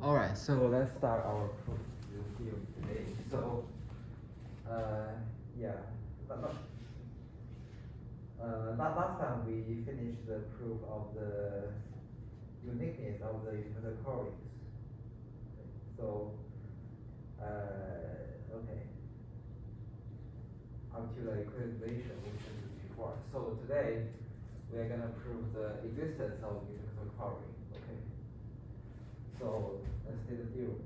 All right, so let's start our proof theorem today. So, yeah, last time we finished the proof of the uniqueness of the universal coordinates. So, okay, up to the equalization we did before. So today we are gonna prove the existence of universal coordinate. Okay. So let's take the theorem.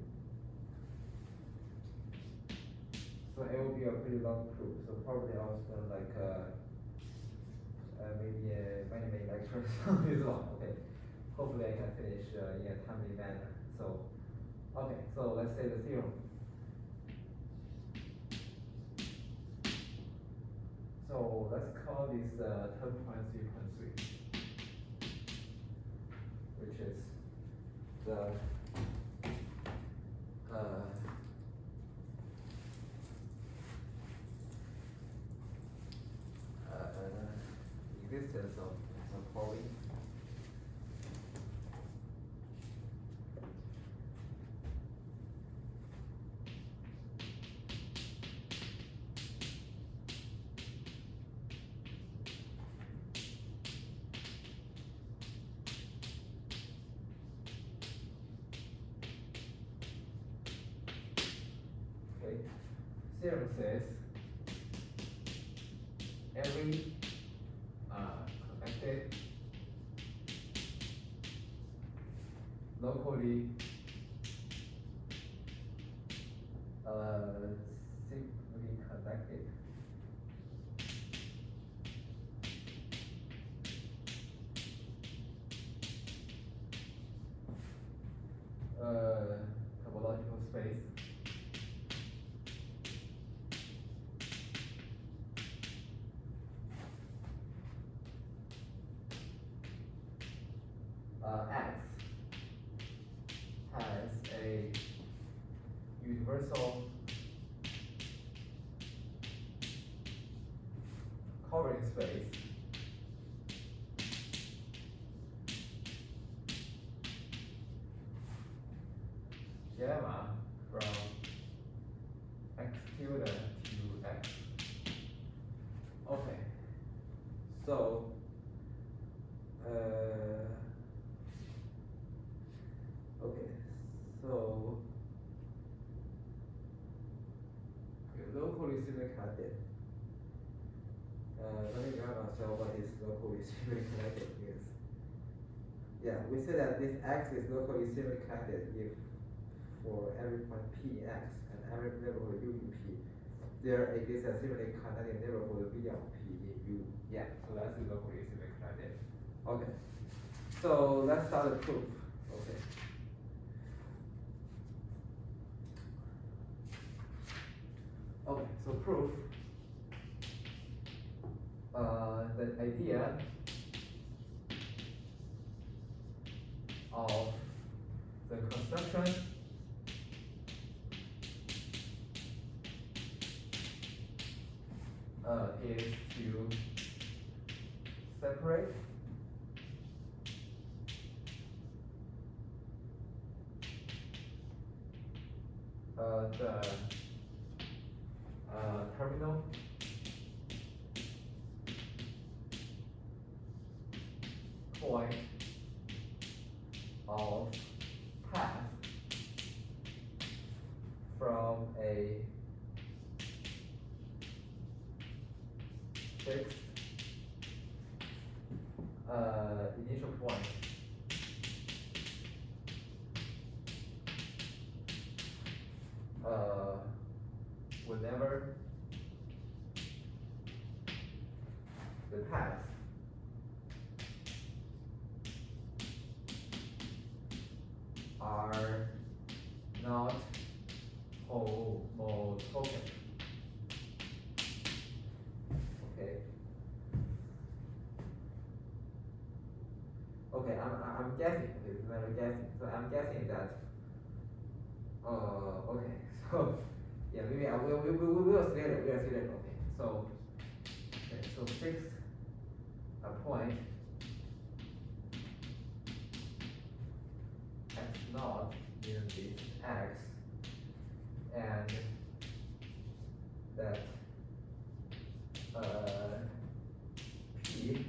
So it will be a pretty long proof. So probably I was gonna like maybe many lectures on this one. Okay. Hopefully I can finish in a timely manner. So okay. So let's say the theorem. So let's call this 10.3.3, which is the existence of some coordinates. Okay. Theorem says every connected locally simply connected topological space X has a universal covering space gamma from x tilde to x. Okay. So okay, so locally similar connected. Let me remind myself what is locally similar connected is. Yeah, we say that this x is locally similar connected if for every point p in x and every neighborhood u in p, there exists a similarly connected neighborhood v of p in u. Yeah, so that's the locally similar connected. Okay. So let's start the proof. Okay. Okay, so proof. The idea of the construction is to separate the terminal point of path from a fixed initial point whenever the paths are not homotopic. Okay. Okay, I'm guessing. Okay, it's matter of guessing. So I'm guessing that. Okay. So yeah, maybe we will see later. We will see later. Okay. So fix a point x naught in this X, and that P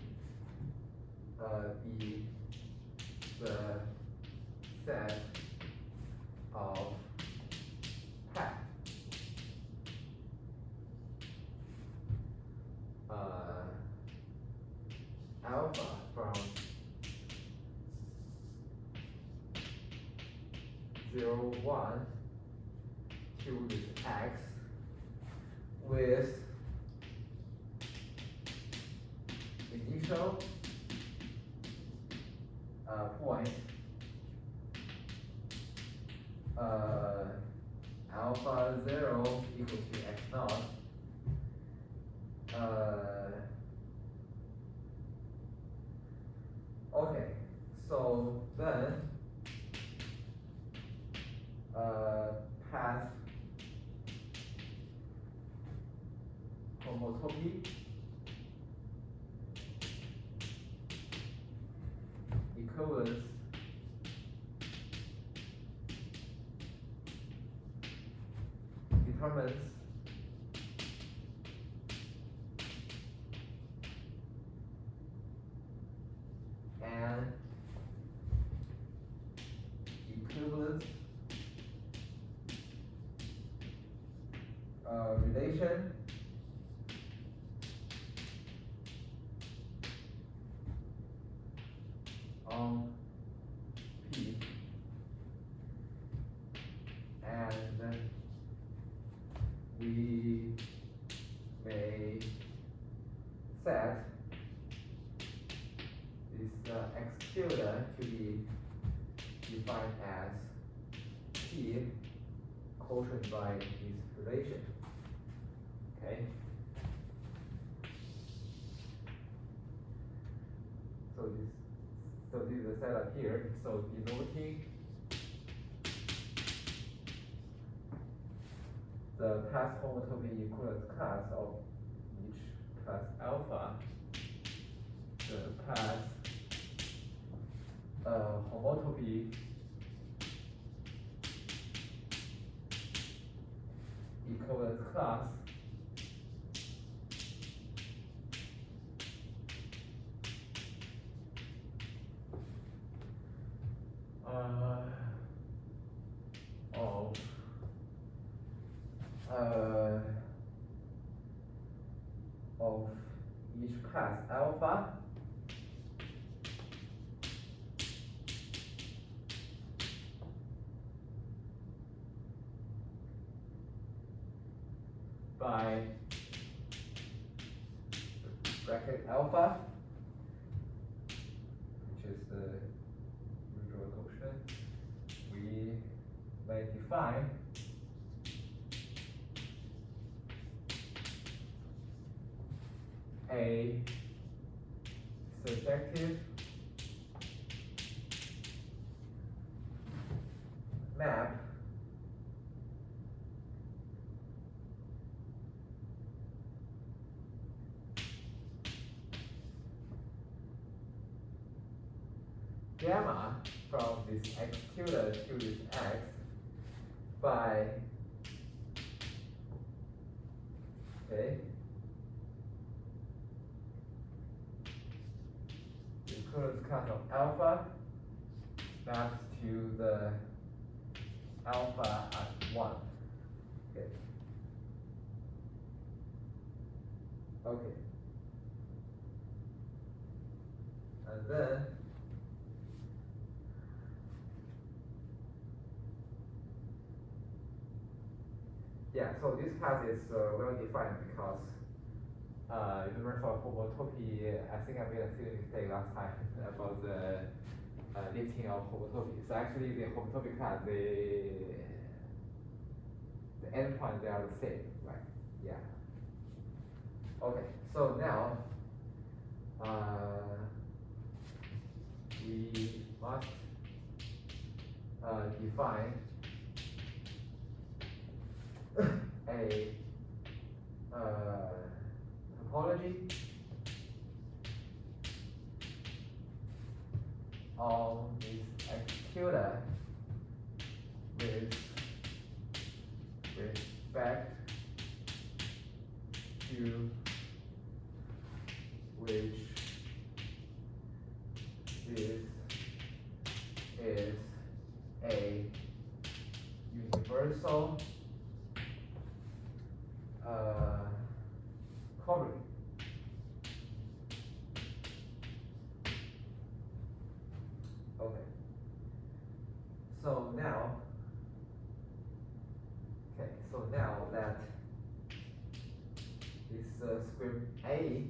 be the set of path alpha from 0, 1 to this X with initial point alpha 0 equal to x naught. Okay, so then path homotopy equivalence determines an equivalence relation on P, and we may set this executor to be defined as P quotient by this relation. Okay. So this is the setup here. So denoting the path homotopy equivalence class of each class alpha, the path homotopy equivalence class of each class alpha by bracket alpha, which is the usual quotient. We may define a surjective map gamma from this executor to this X by the equivalence class of alpha maps to the alpha at 1. Okay. Okay. And then so this class is well defined because remember for homotopy, I think I made a silly mistake last time about the lifting of homotopy. So actually the homotopy class, the endpoints, they are the same, right? Yeah. Okay, so now we must define a topology on this executor with respect to which this is a universal covering. Okay. So now that this script A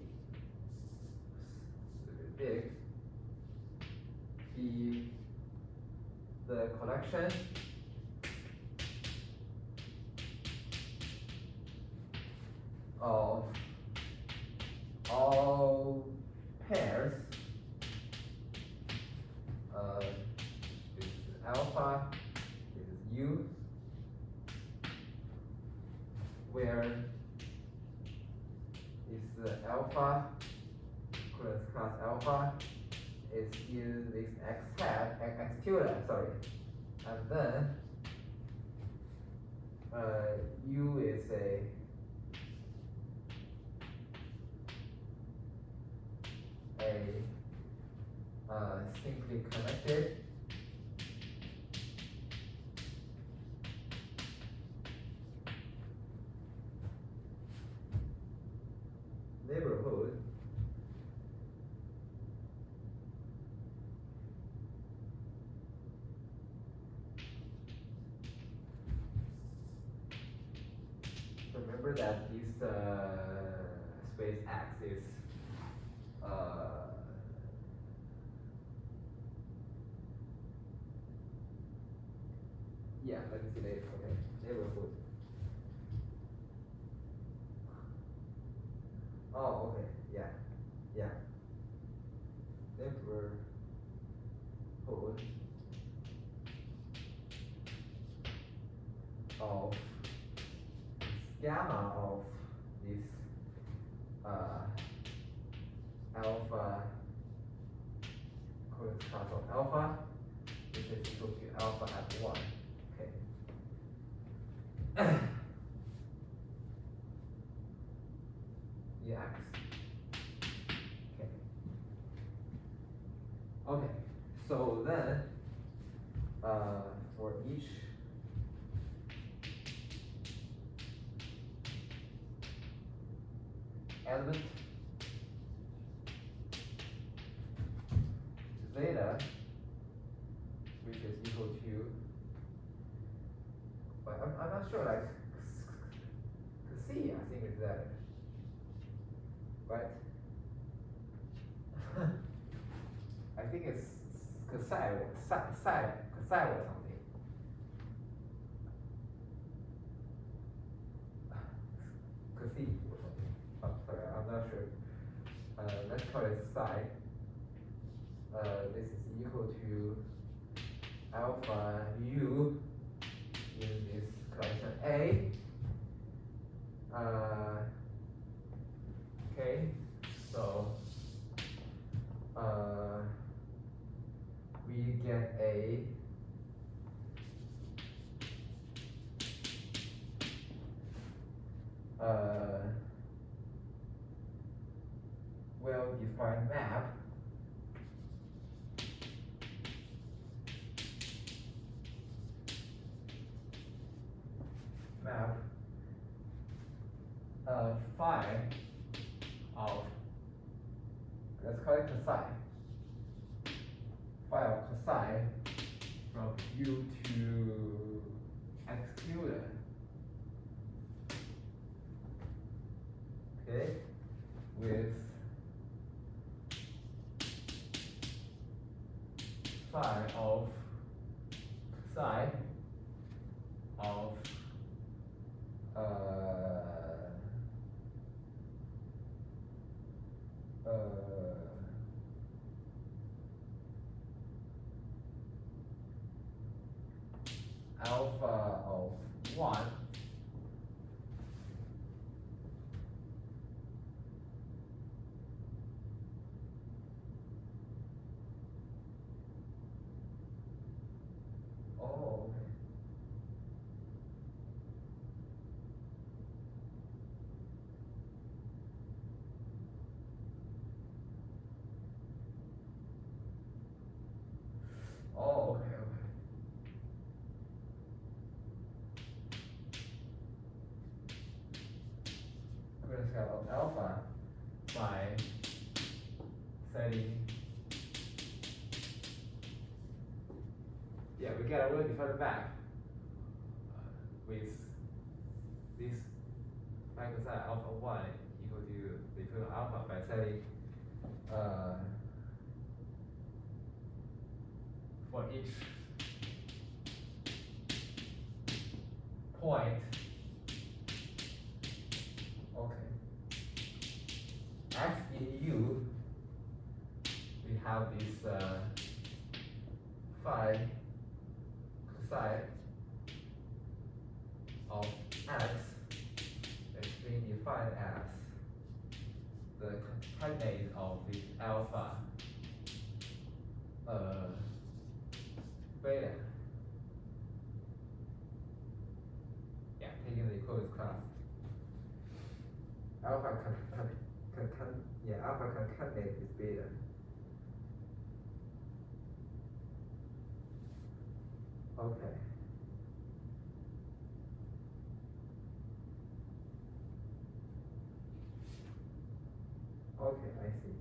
big be the collection of all pairs, this is alpha, this is U, where is alpha, current class alpha is in this x hat, x tilde, sorry, and then U is a simply connected neighborhood remember that this space X is yeah, let me see later. Okay, neighborhood. Oh, okay, yeah. Neighborhood of gamma of this alpha current class of alpha, which is equal to alpha at 1. Okay. X. Okay. Okay. So then, for each element zeta, which is equal to, but I'm not sure, like C, I think it's that, right? I think it's psi or something. C or something. Oh, sorry, I'm not sure. Let's call it psi. This is equal to alpha U in this collection A. Okay, so we get a well-defined map phi of, let's call it psi, phi of psi from U to x tilde. Okay, with phi of psi of alpha of 1 oh, okay. alpha by setting, we get a really defined map with this phi cosine alpha 1 equal to the equivalent alpha by setting for each point, x in U, we have this phi cosine of x that's being defined as the concatenate of the alpha beta. Taking the equivalence class. Alpha concatenate is beta. Okay. Okay, I see.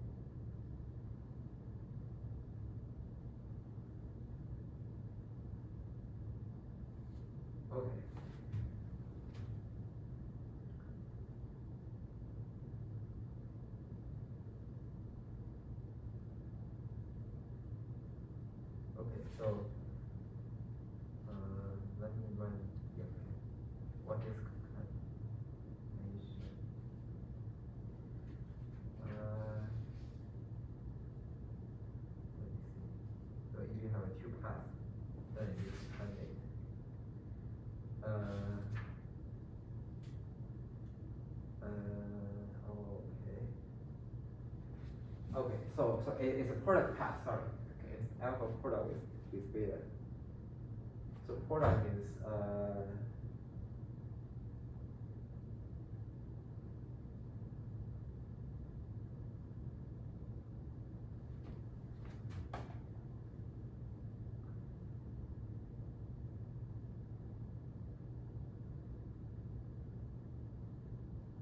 Okay. Okay, so let me run. What is concatenation? Let me see. So if you have a two path, then it is concatenate. Okay, so it's a product path, sorry. Okay, it's alpha product with beta. So product is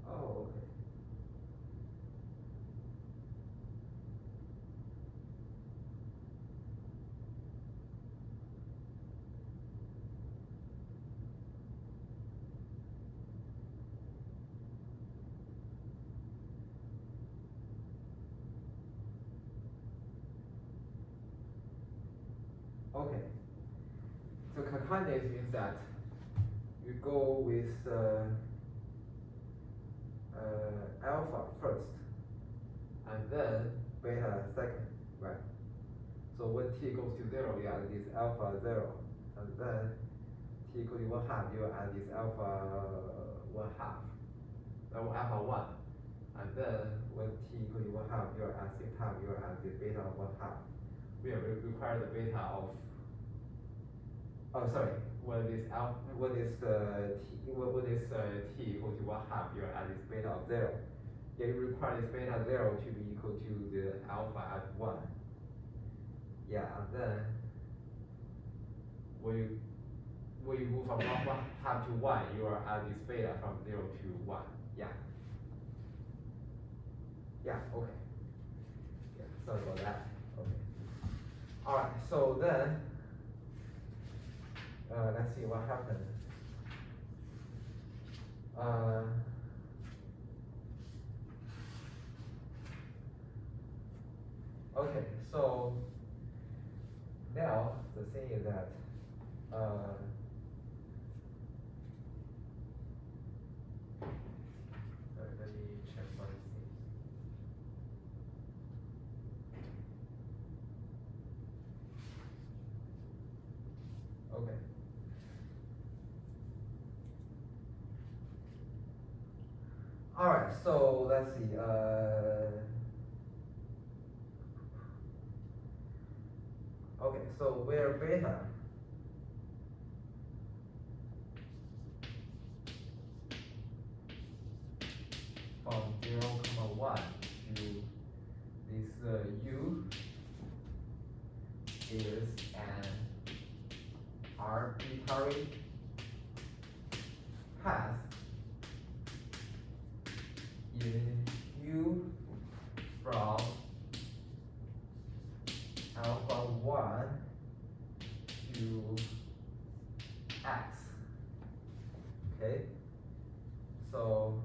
oh, okay. Okay. So concatenate means that you go with alpha first, and then beta second, right? So when t goes to 0, you add this alpha 0, and then t equal to 1/2, you add this alpha 1/2, alpha 1, and then when t equal to 1/2, you at the same time you add the beta 1/2. We require the beta of when this t equal to 1/2, you add this beta of 0. Yeah, you require this beta 0 to be equal to the alpha at 1. Yeah, and then when you move from 1/2 to 1, you are add this beta from 0 to 1. Yeah. Yeah, okay. Yeah, sorry about that. Okay. Alright, so then let's see what happened. Okay, so now the thing is that let me check one thing. Okay. All right, so let's see. Okay, so where beta from 0, 1 to this u is an arbitrary path in to x. Okay, so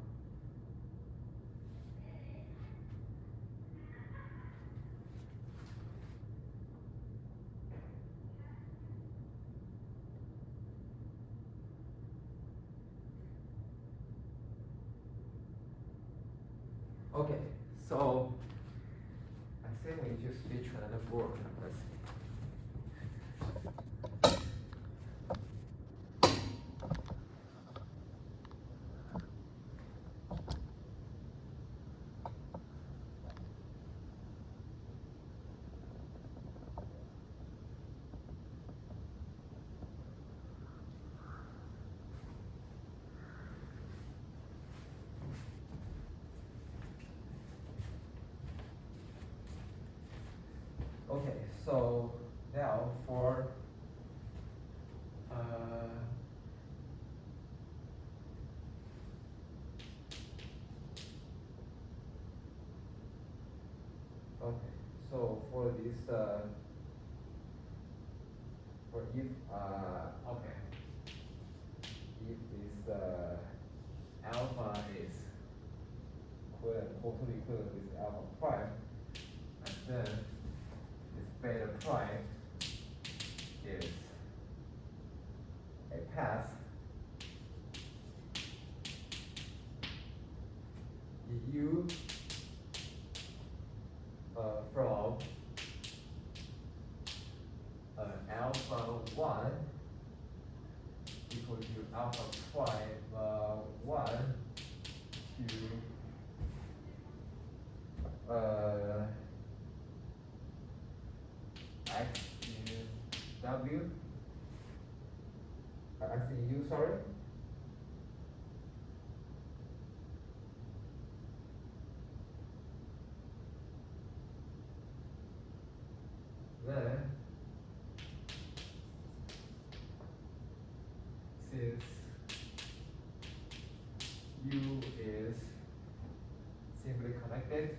okay, so I think we just switch another board. Let's see. Okay, so now for okay, so for this for if okay, if this alpha is totally equivalent with alpha prime, and then this beta prime is a path, u from alpha 1 equal to alpha prime 1 to x in w, x in u, sorry. Then, since u is simply connected,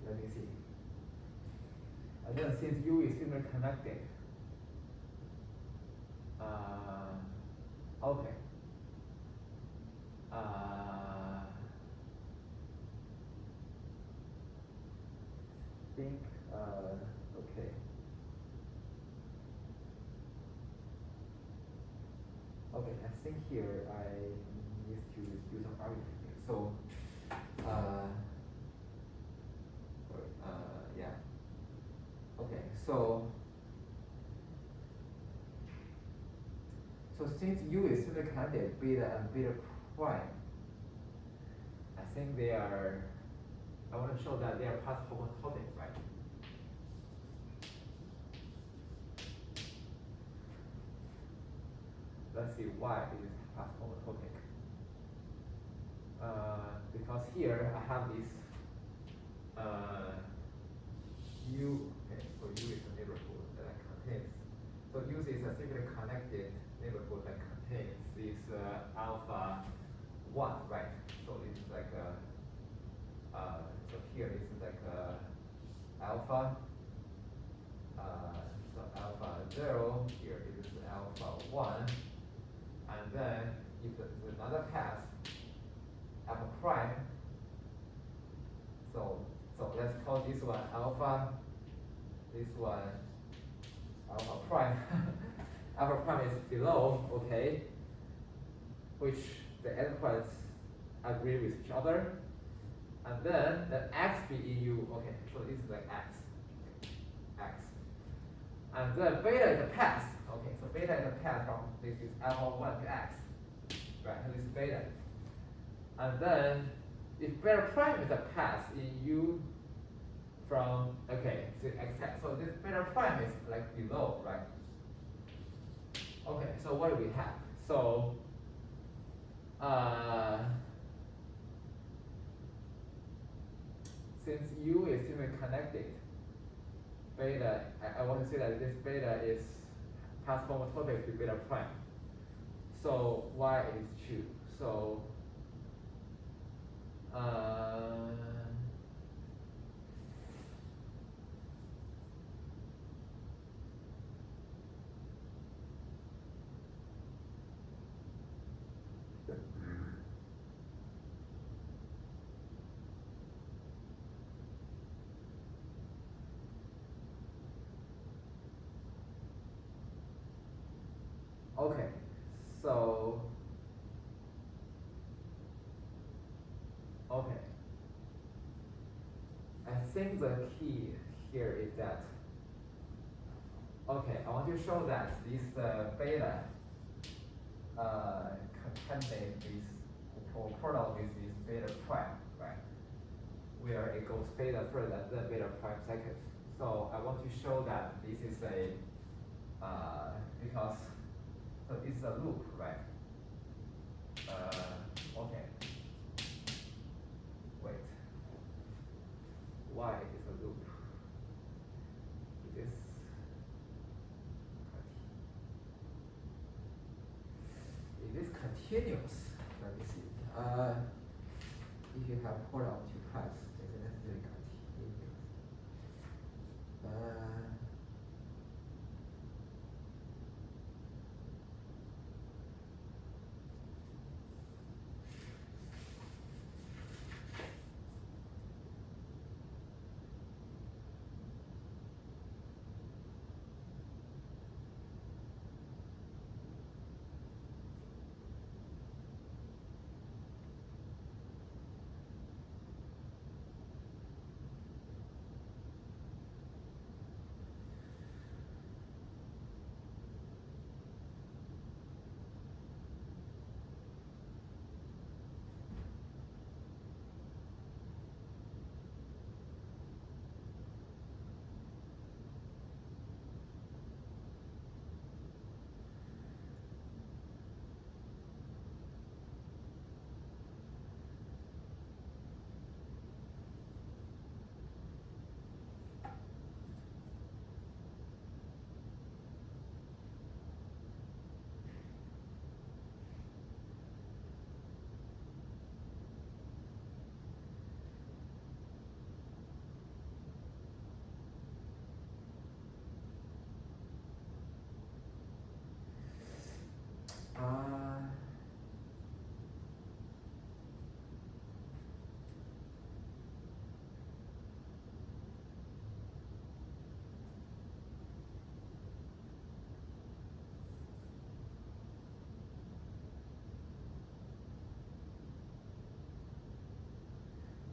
let me see. And then since u is simply connected, okay. Think okay. Okay, I think here I need to do some argument here. So yeah. Okay, so since u is simply connected, beta and beta prime, I think they are, I want to show that they are path homotopy, right? Let's see why it is path homotopic. Because here I have this u, okay, so u is a neighborhood that contains, so u is a simply connected neighborhood that contains this alpha 1, right? So this is like so here this is like alpha, so alpha 0, here it is alpha 1, and then if there's another path, alpha prime, so let's call this one alpha, this one alpha prime. Alpha prime is below, okay, which the endpoints agree with each other, and then the x be in u, okay, so this is like x, and then beta is a path, Okay, so beta is a path from this is alpha 1 to x. Right, so this is beta. And then if beta prime is a path in U from okay, so x, so this beta prime is like below, right? Okay, so what do we have? So since U is similarly connected, beta, I want to say that this beta is path homotopic to beta prime. So Y is true. So okay, so okay. I think the key here is that okay, I want to show that this beta contaminates this or product with this beta prime, right? Where it goes beta first and then beta prime second. So I want to show that this is a because so this is a loop, right? Okay. Wait. Why is a loop? It is continuous. Let me see. If you have product to pass, it's necessarily continuous.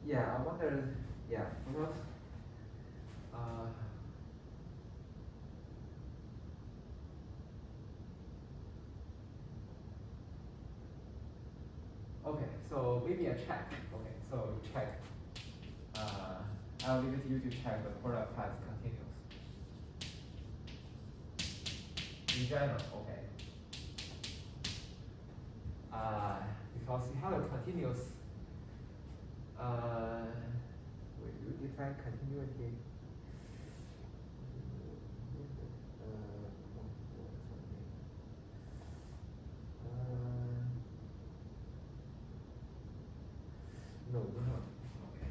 Yeah, I wonder. Yeah, because okay, so maybe a check. Okay, so check. I'll leave it to you to check the product path continuous. In general, okay. Because you have a continuous. Will you define continuity? No, no. Okay.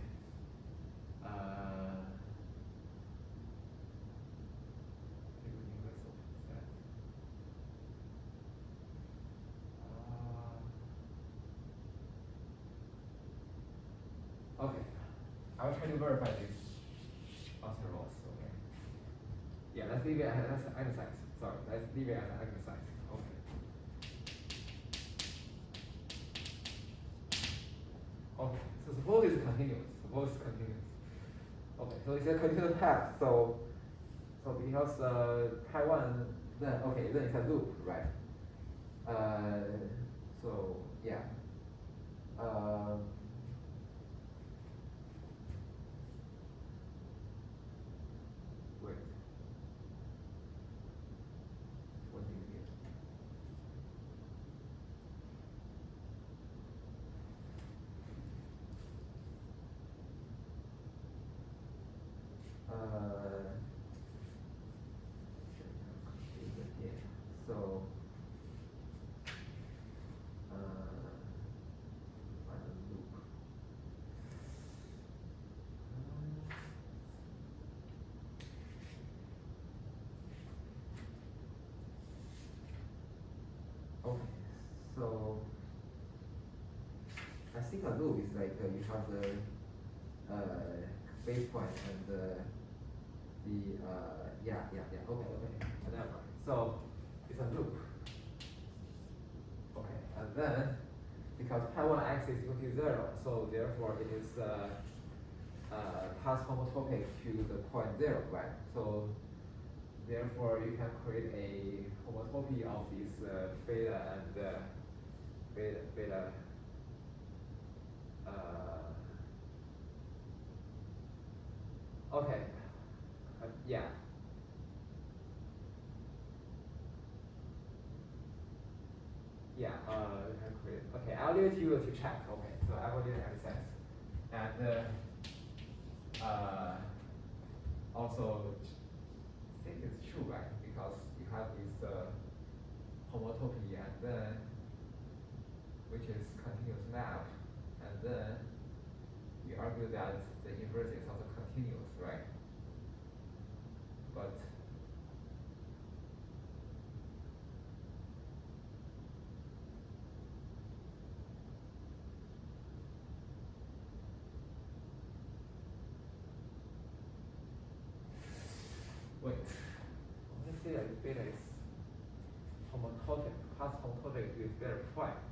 Universal set. Okay. I'll try to verify this intervals. Okay. Yeah, let's leave it as an exercise. Sorry, let's leave it as an exercise. Okay. Okay. So suppose it's continuous. Suppose it's continuous. Okay. So it's a continuous path. So because pi one then okay, then it's a loop, right? So yeah. Wait. What do you mean? Yeah. So find a loop. Okay, so I think a loop is like you have the base point and the okay, never mind. So it's a loop. Okay, and then because pi 1 x is equal to 0, so therefore it is path homotopic to the point 0, right? So therefore you can create a homotopy of this beta and beta okay, yeah. Yeah, we can create. Okay, I'll leave it to you to check. Okay, so I will do the access. And also, I think it's true, right? Because you have this homotopy and then, which is continuous map, and then we argue that the inverse is also continuous, right? But wait, let's say that beta is homotopic, path homotopic with beta prime.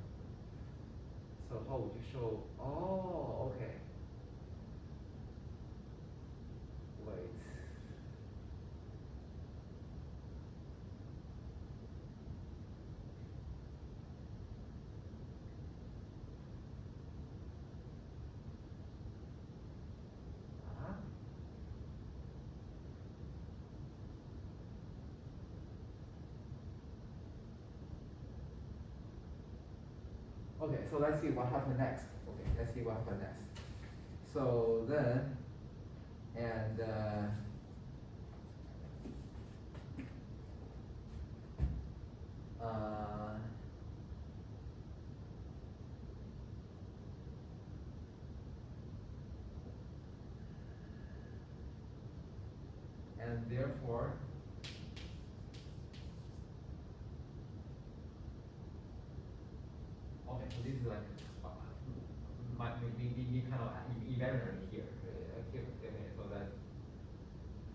So how would you show? Oh, okay. Wait. Huh? Okay, so let's see what happened next. Okay, let's see what happened next. So then, and and therefore, okay, so this is like we kind of imaginary here. Okay, so that's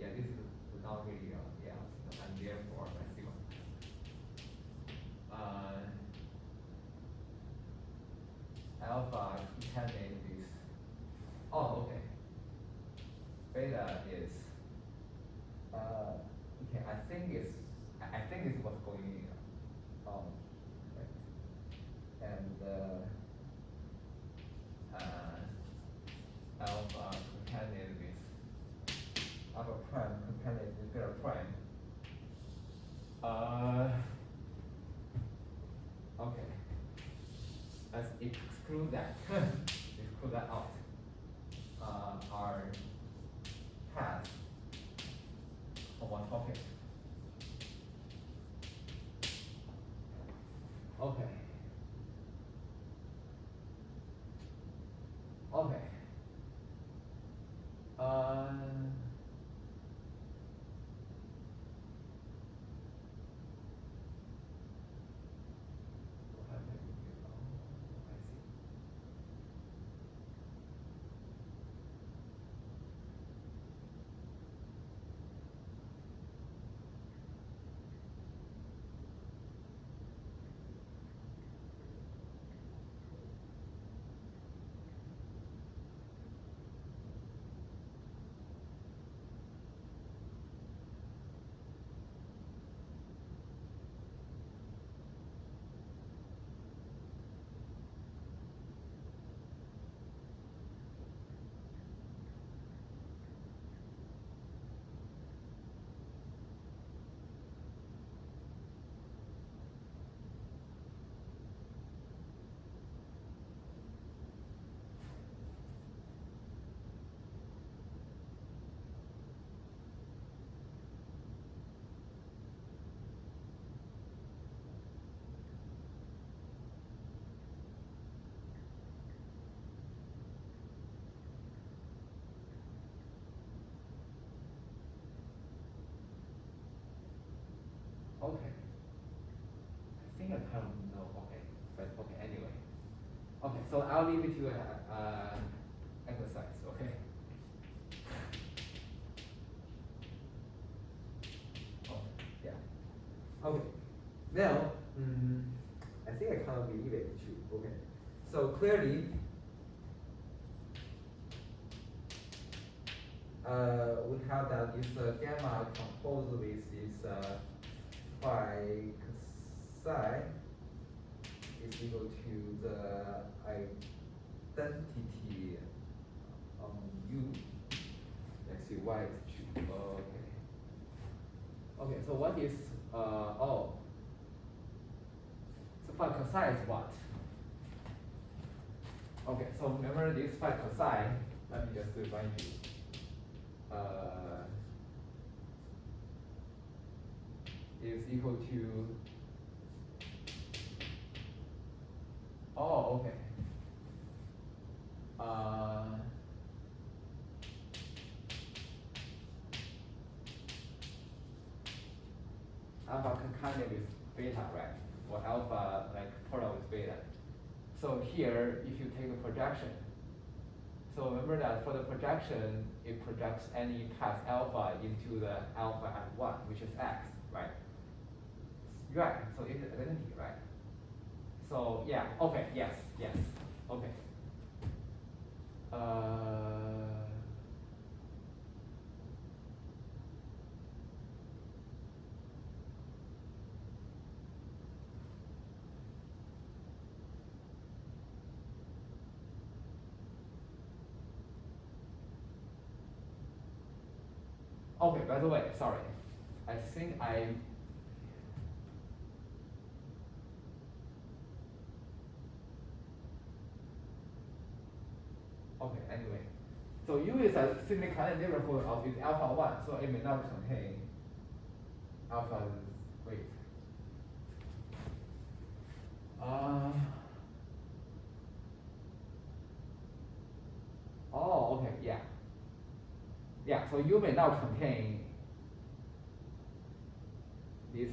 yeah, this is not really yeah, and therefore let's see what. Alpha contained this. Oh, okay. Beta is okay. I think it's what's going on, right? And alpha contained with alpha prime contained with beta prime. Okay. Let's exclude that. Exclude that out. Our path on one topic. Okay. Okay. What happened here? Oh, I see. Okay. I think I kind of know. Okay, but okay anyway. Okay, so I'll leave it to exercise. Okay. Oh yeah. Okay. Now, I think I kind of believe it too. Okay. So clearly, we have that this gamma composed with this phi psi is equal to the identity U. Let's see why it's true. Okay. Okay, so what is oh? So phi psi is what? Okay, so remember this phi psi. Let me just remind you. Is equal to. Oh, okay. Alpha concatenated with beta, right? Or alpha like polar with beta. So here, if you take a projection, so remember that for the projection, it projects any path alpha into the alpha at 1, which is x, right? Right, so it's identity, right? So yeah, okay, yes, okay. Okay, by the way, sorry. I think okay, anyway. So U is a significant neighborhood of this alpha 1, so it may not contain alpha, wait. Oh, okay, yeah. Yeah, so U may not contain this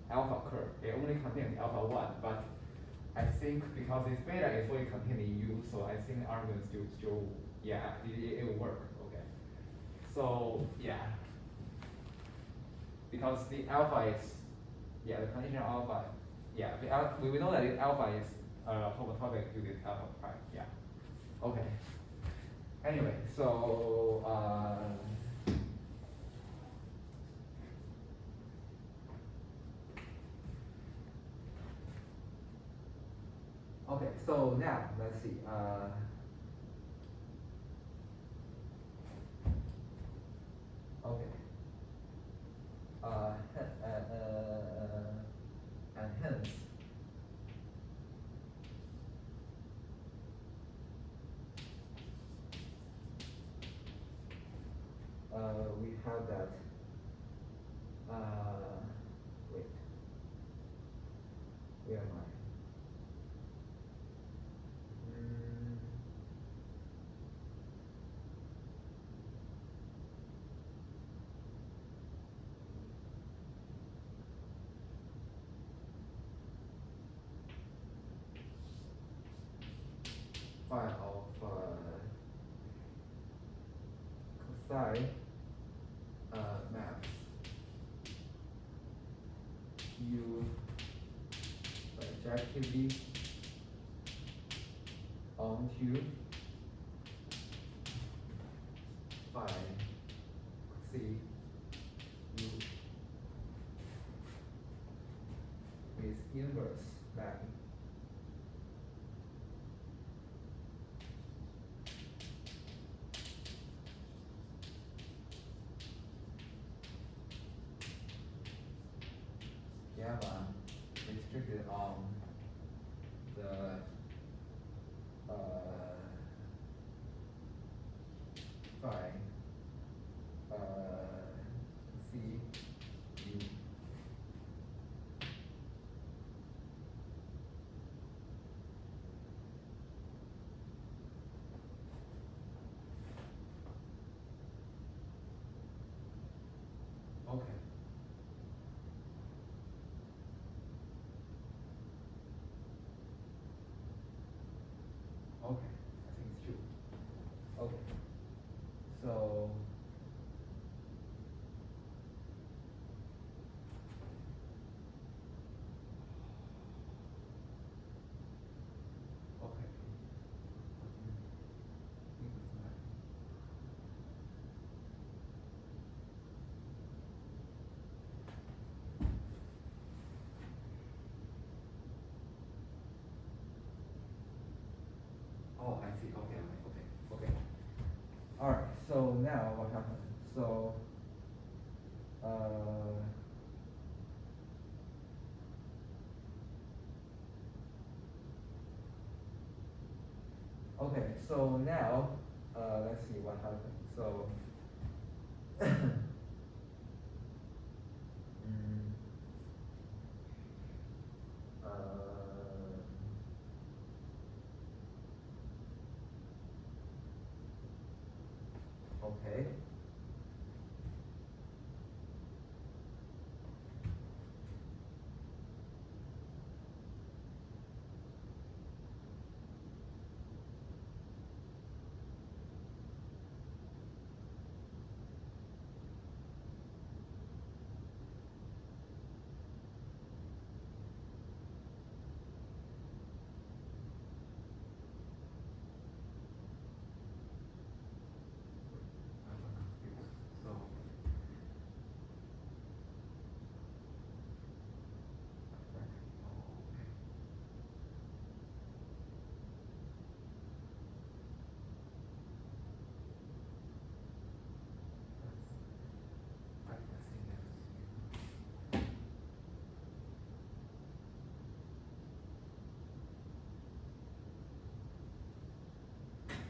alpha curve. It only contains alpha 1, but I think because this beta is fully contained in U, so I think the argument still yeah, it will work. Okay. So yeah. Because the alpha is the condition alpha, we know that the alpha is homotopy to this alpha prime. Yeah. Okay. Anyway, so okay, so now let's see. Okay. And hence, we have that. Wait. Where am I? Phi of cosine maps U projectively onto phi C U with inverse mapping. Gamma restricted on the phi C U. Okay. okay, I think it's true. Okay, so okay, what do you think is right? Oh, I see. Okay, okay. All right. So now what happened? So, okay. So now, let's see what happened. So, mm, okay. I'm confused. So, oh, okay. That's right. I think that's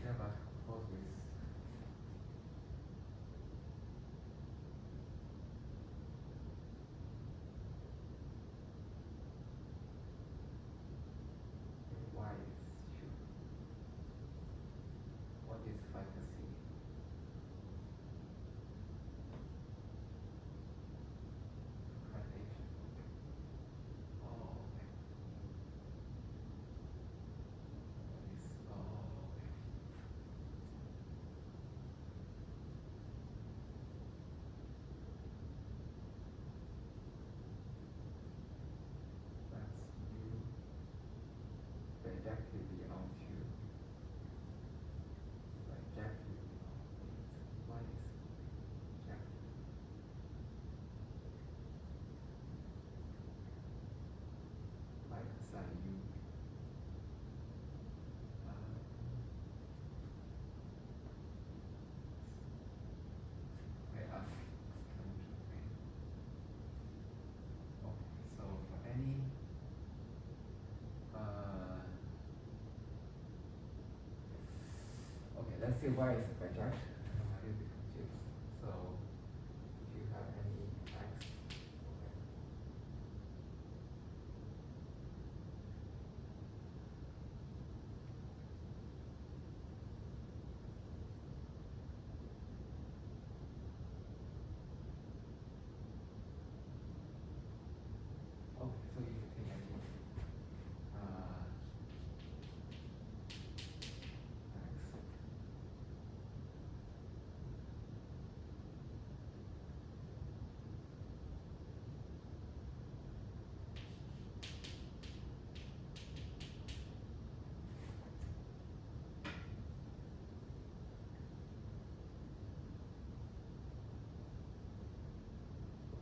yeah, but what with why is true? What is fantasy? Causation. Oh, okay. What is oh, okay. That's you projectively onto projectively on it. What is projective? Like assign you okay, us okay. Okay, so for any okay, let's see why is project. I'm a little bit confused. So if you have any x, okay. Okay, so if you take any x,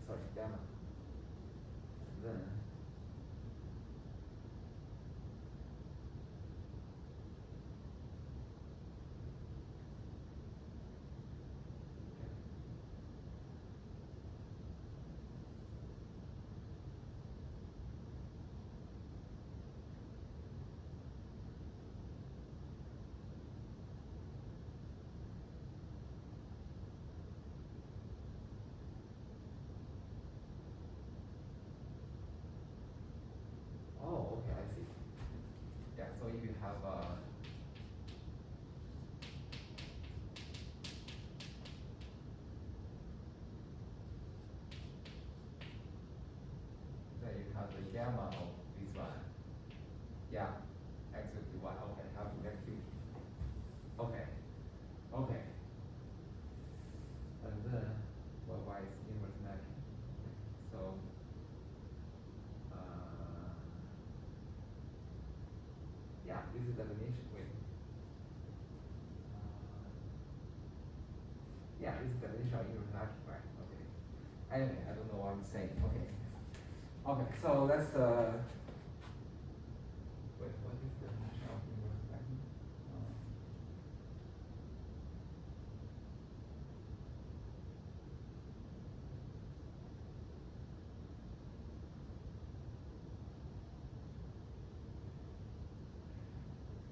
sorry, gamma, then okay. Oh, okay, I see. Yeah, so if you have then you have the gamma of this one. Yeah, x equal to 1. Okay, I have to get 2. Okay. Okay. And then, well, y is inverse mapping. So, yeah, this is definition. Wait. Yeah, this is definition of inverse mapping, right? Okay. Anyway, I don't know what I'm saying. Okay. Okay, so let's wait, what is the definition of inverse mapping?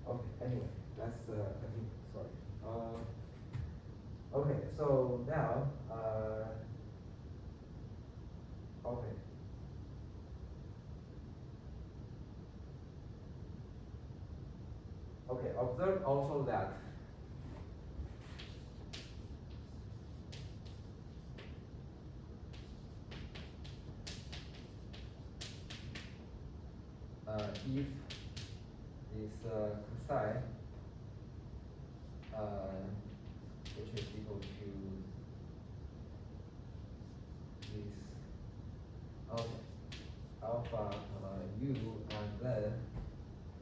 Okay, anyway, let's continue. Sorry. Okay, so now, okay. Okay, observe also that if this cosine which is equal to this alpha u, and then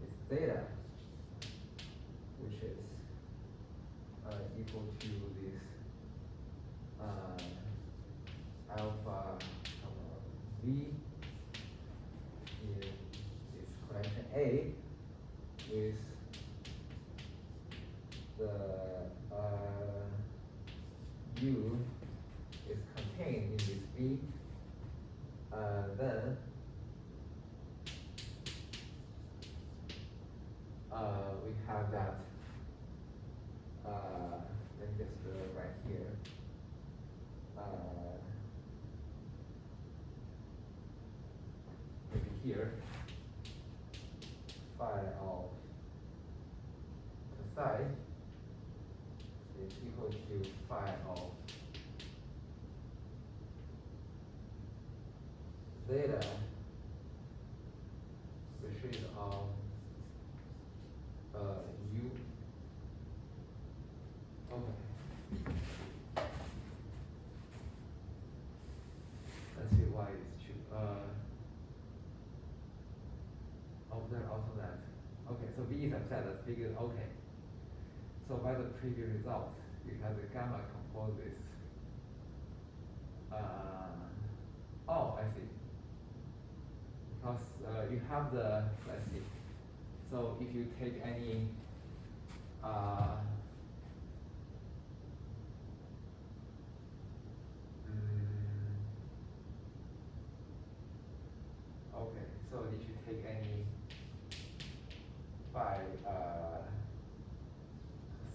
it's theta which is equal to this alpha v is correction A with the u is contained in this V, then we have that let me just write here maybe here phi of cosine is equal to phi of theta, which is of u. Okay. Let's see why it's true. Observe also that. Okay, so B is upset, that's bigger. Okay. So by the previous result, you have the gamma composes. Oh, I see. Because you have the, let's see. So if you take any okay, so if you take any phi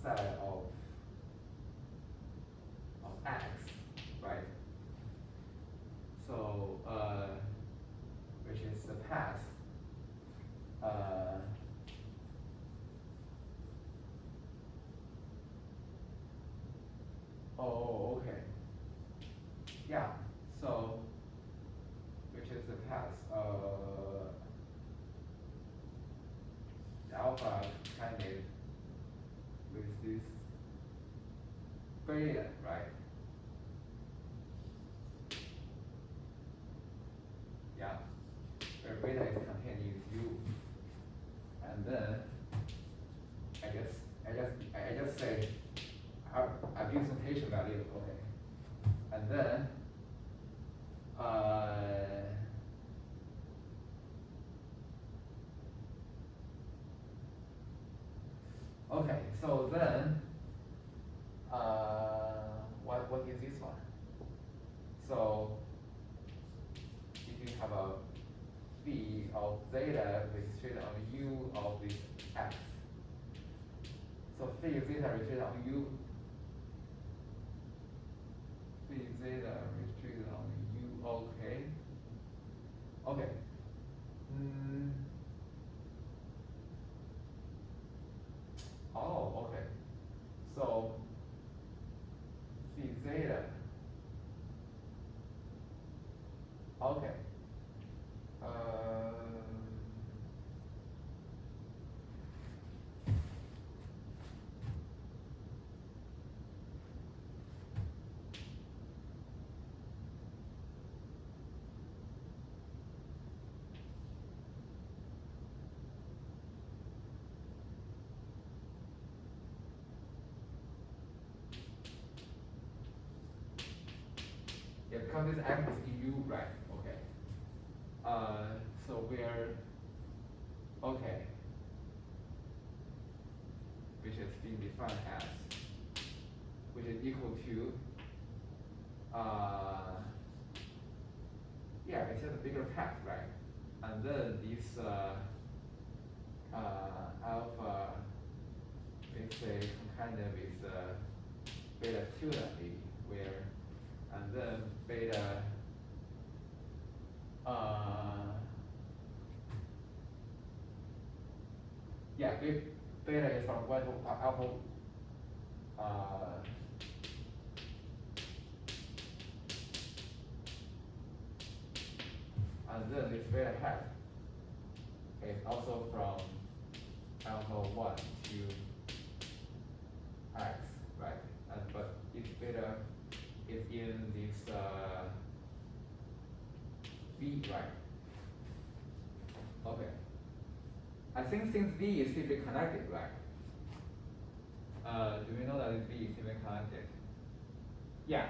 side of x, right? So which is the path oh, okay. Yeah, so which is the path alpha candidate with this beta, right? Yeah, where beta is contained in U, and then I just say abuse notation value, okay, and then okay, so then what is this one? So if you have a phi of zeta restricted on u of this x, so phi of zeta restricted on u, phi zeta restricted on u, okay. Okay. Oh, okay. So phi zeta. Okay. because this x is in U, right? Okay. So we're okay, which is being defined as, which is equal to, yeah, it's just a bigger path, right? And then this alpha, let's say kind of is beta tilde maybe, where, and then beta, yeah, beta is from 1 to alpha, and then this beta hat is also from alpha 1 to x, right? And but its beta is in this v, right? Okay. I think since v is simply connected, right? Do we know that this v is simply connected? Yeah.